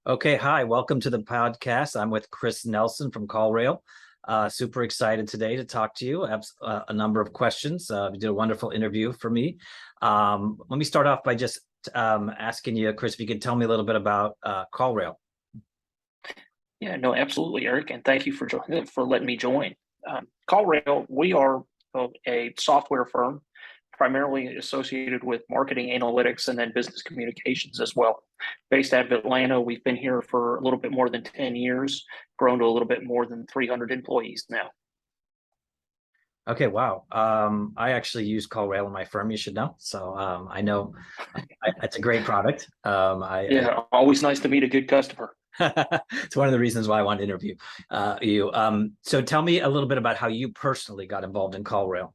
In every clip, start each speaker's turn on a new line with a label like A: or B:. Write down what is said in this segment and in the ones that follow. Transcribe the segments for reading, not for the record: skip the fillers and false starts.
A: Okay, hi, welcome to the podcast. I'm with Chris Nelson from CallRail. Super excited today to talk to you. I have a number of questions. You did a wonderful interview for me. Let me start off by just asking you, Chris, if you could tell me a little bit about CallRail.
B: Yeah, no, absolutely, Eric, and thank you for letting me join. CallRail, we are a software firm primarily associated with marketing analytics and then business communications as well. Based out of Atlanta, we've been here for a little bit more than 10 years, grown to a little bit more than 300 employees now.
A: Okay, wow. I actually use CallRail in my firm, you should know. So I know it's a great product.
B: Yeah, always nice to meet a good customer.
A: It's one of the reasons why I wanted to interview you. So tell me a little bit about how you personally got involved in CallRail.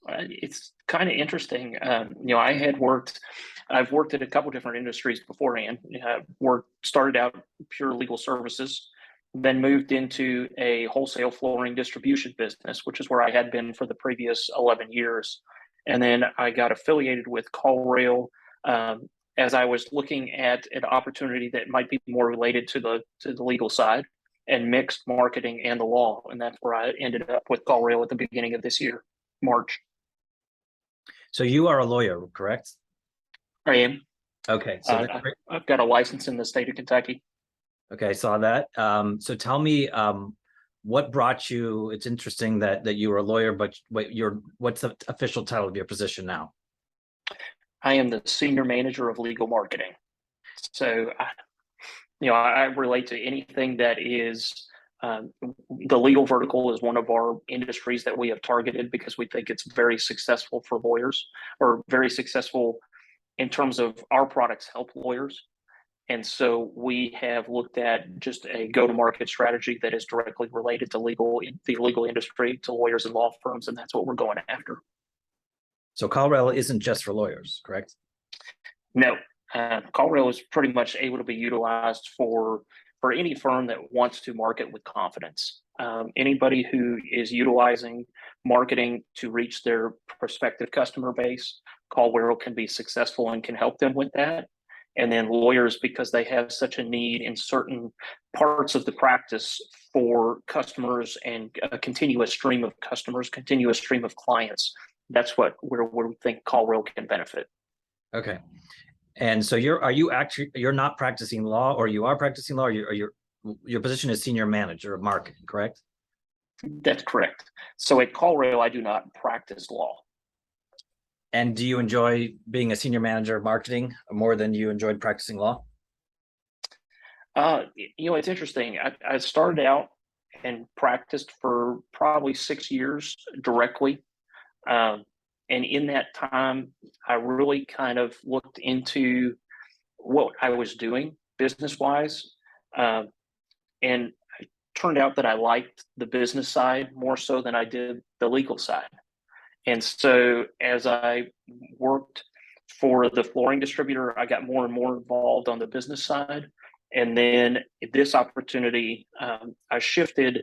B: It's kind of interesting. I've worked at a couple different industries beforehand. Started out pure legal services, then moved into a wholesale flooring distribution business, which is where I had been for the previous 11 years. And then I got affiliated with CallRail as I was looking at an opportunity that might be more related to the legal side and mixed marketing and the law. And that's where I ended up with CallRail at the beginning of this year, March.
A: So you are a lawyer, correct?
B: I am.
A: Okay, so
B: Uh, I've got a license in the state of Kentucky.
A: okay, I saw that. So tell me, what brought you? It's interesting that you were a lawyer, but what's the official title of your position now?
B: I am the senior manager of legal marketing. So, I relate to anything that is the legal vertical is one of our industries that we have targeted because we think it's very successful for lawyers, or very successful in terms of our products help lawyers. And so we have looked at just a go-to-market strategy that is directly related to the legal industry, to lawyers and law firms, and that's what we're going after.
A: So CallRail isn't just for lawyers, correct?
B: No, CallRail is pretty much able to be utilized for any firm that wants to market with confidence. Anybody who is utilizing marketing to reach their prospective customer base, CallRail can be successful and can help them with that. And then lawyers, because they have such a need in certain parts of the practice for customers and a continuous stream of customers, continuous stream of clients. That's where we think CallRail can benefit.
A: Okay. And so you're not practicing law, or you are practicing law, or your position is senior manager of marketing, correct?
B: That's correct. So at CallRail, I do not practice law.
A: And do you enjoy being a senior manager of marketing more than you enjoyed practicing law?
B: It's interesting. I started out and practiced for probably 6 years directly. Um, and in that time, I really kind of looked into what I was doing business wise. Um, and it turned out that I liked the business side more so than I did the legal side. And so as I worked for the flooring distributor, I got more and more involved on the business side. And then this opportunity, I shifted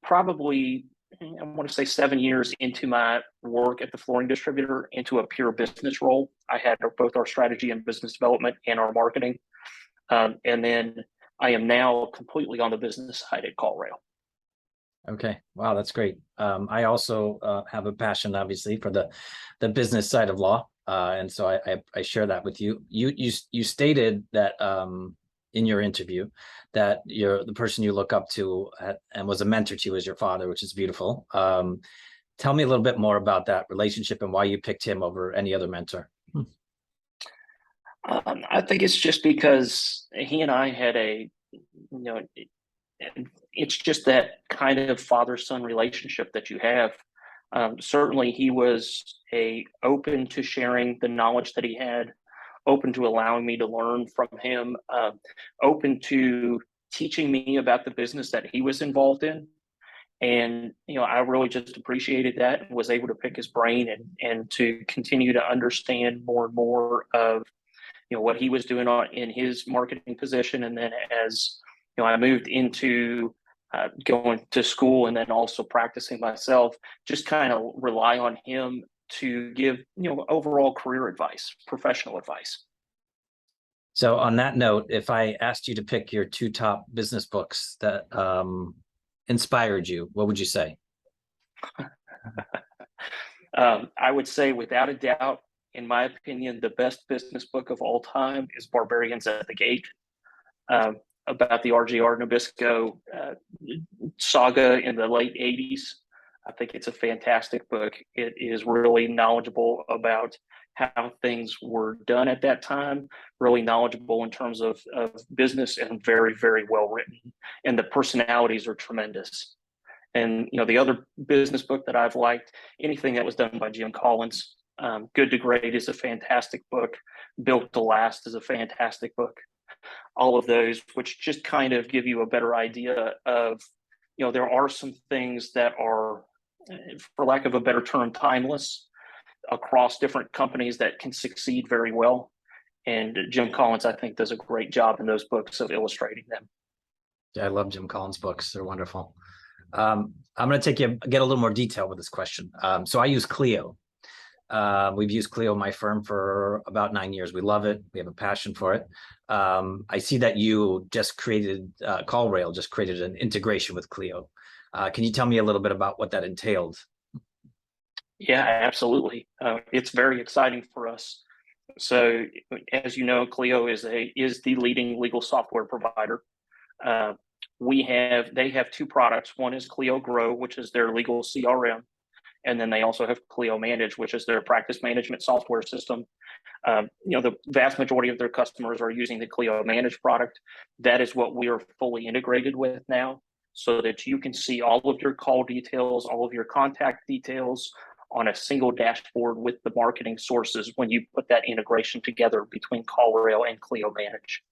B: probably, I want to say 7 years into my work at the flooring distributor into a pure business role. I had both our strategy and business development and our marketing. And then I am now completely on the business side at CallRail.
A: Okay, wow, that's great. I also have a passion, obviously, for the business side of law, and so I share that with you. You stated that in your interview that the person you look up to and was a mentor to you is your father, which is beautiful. Tell me a little bit more about that relationship and why you picked him over any other mentor.
B: I think it's just because he and I had it's just that kind of father-son relationship that you have. Certainly, he was open to sharing the knowledge that he had, open to allowing me to learn from him, open to teaching me about the business that he was involved in. And I really just appreciated that and was able to pick his brain and to continue to understand more and more of what he was doing in his marketing position. And then as I moved into going to school and then also practicing myself, just kind of rely on him to give overall career advice, professional advice.
A: So on that note, if I asked you to pick your two top business books that inspired you, what would you say?
B: I would say, without a doubt, in my opinion, the best business book of all time is Barbarians at the Gate, um, about the RGR Nabisco saga in the late 80s. I think it's a fantastic book. It is really knowledgeable about how things were done at that time, really knowledgeable in terms of business, and very, very well written. And the personalities are tremendous. And the other business book that I've liked, anything that was done by Jim Collins. Good to Great is a fantastic book. Built to Last is a fantastic book. All of those, which just kind of give you a better idea of, there are some things that are, for lack of a better term, timeless across different companies that can succeed very well. And Jim Collins, I think, does a great job in those books of illustrating them.
A: Yeah, I love Jim Collins' books. They're wonderful. I'm going to get a little more detail with this question. So I use Clio. We've used Clio in my firm for about 9 years. We love it. We have a passion for it. I see that you just created, CallRail just created an integration with Clio. Can you tell me a little bit about what that entailed?
B: Yeah, absolutely. It's very exciting for us. So, as you know, Clio is the leading legal software provider. They have two products. One is Clio Grow, which is their legal CRM, and then they also have Clio Manage, which is their practice management software system. The vast majority of their customers are using the Clio Manage product. That is what we are fully integrated with now, so that you can see all of your call details, all of your contact details on a single dashboard with the marketing sources when you put that integration together between CallRail and Clio Manage.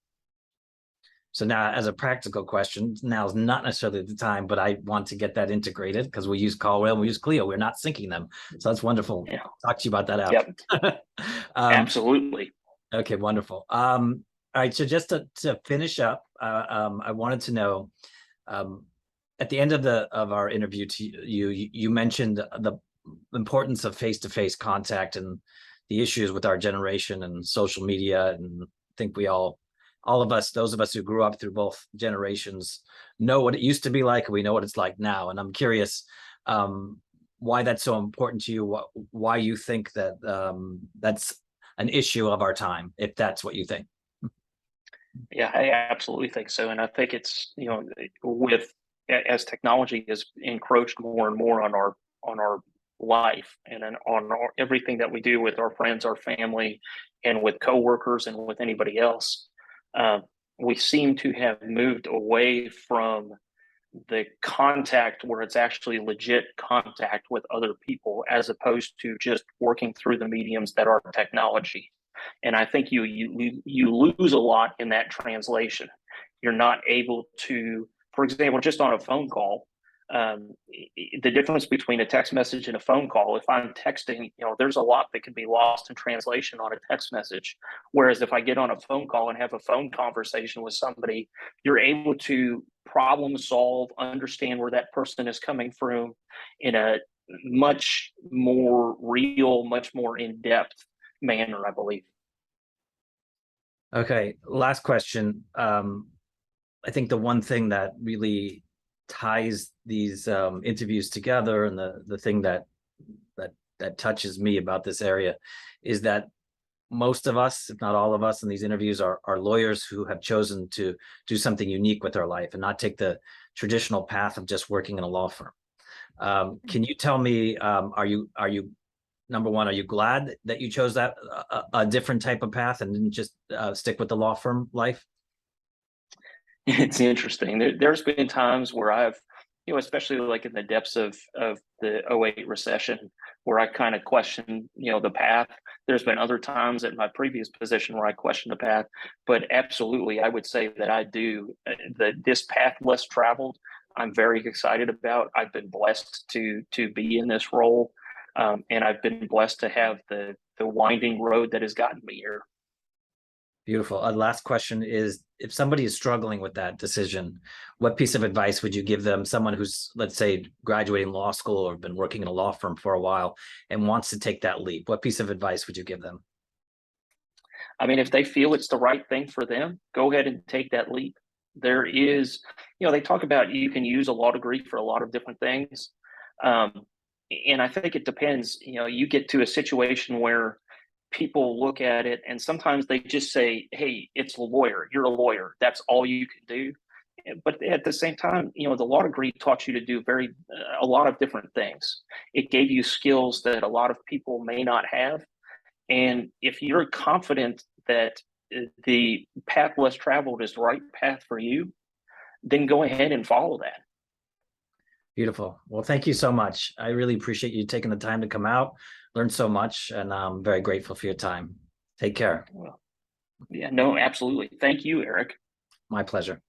A: So now, as a practical question, now is not necessarily the time, but I want to get that integrated because we use CallRail and we use Clio. We're not syncing them. So that's wonderful.
B: Yeah.
A: I'll talk to you about that after.
B: Yep. Absolutely.
A: Okay, wonderful. All right, so just to finish up, I wanted to know, at the end of our interview to you mentioned the importance of face-to-face contact and the issues with our generation and social media. And I think all of us, those of us who grew up through both generations, know what it used to be like, and we know what it's like now. And I'm curious why that's so important to you, why you think that that's an issue of our time, if that's what you think.
B: Yeah, I absolutely think so. And I think it's, as technology has encroached more and more on our life and on everything that we do with our friends, our family, and with coworkers and with anybody else, we seem to have moved away from the contact where it's actually legit contact with other people, as opposed to just working through the mediums that are technology. And I think you lose a lot in that translation. You're not able to, for example, just on a phone call, the difference between a text message and a phone call, if I'm texting, there's a lot that can be lost in translation on a text message. Whereas if I get on a phone call and have a phone conversation with somebody, you're able to problem solve, understand where that person is coming from in a much more real, much more in-depth manner, I believe.
A: Okay, last question. I think the one thing that really ties these interviews together, and the thing that touches me about this area, is that most of us, if not all of us in these interviews, are lawyers who have chosen to do something unique with their life and not take the traditional path of just working in a law firm. Can you tell me, are you number one, are you glad that you chose that a different type of path and didn't just stick with the law firm life?
B: It's interesting. There's been times where I've, especially like in the depths of the 2008 recession, where I kind of questioned, the path. There's been other times at my previous position where I questioned the path, but absolutely, I would say that I do. This path less traveled, I'm very excited about. I've been blessed to be in this role, and I've been blessed to have the winding road that has gotten me here.
A: Beautiful. Last question is, if somebody is struggling with that decision, what piece of advice would you give them? Someone who's, let's say, graduating law school or been working in a law firm for a while and wants to take that leap. What piece of advice would you give them?
B: I mean, if they feel it's the right thing for them, go ahead and take that leap. There is, they talk about you can use a law degree for a lot of different things. Um, and I think it depends. You get to a situation where people look at it and sometimes they just say, hey, it's a lawyer. You're a lawyer. That's all you can do. But at the same time, the law degree taught you to do a lot of different things. It gave you skills that a lot of people may not have. And if you're confident that the path less traveled is the right path for you, then go ahead and follow that.
A: Beautiful. Well, thank you so much. I really appreciate you taking the time to come out, learn so much, and I'm very grateful for your time. Take care.
B: Well, yeah, no, absolutely. Thank you, Eric.
A: My pleasure.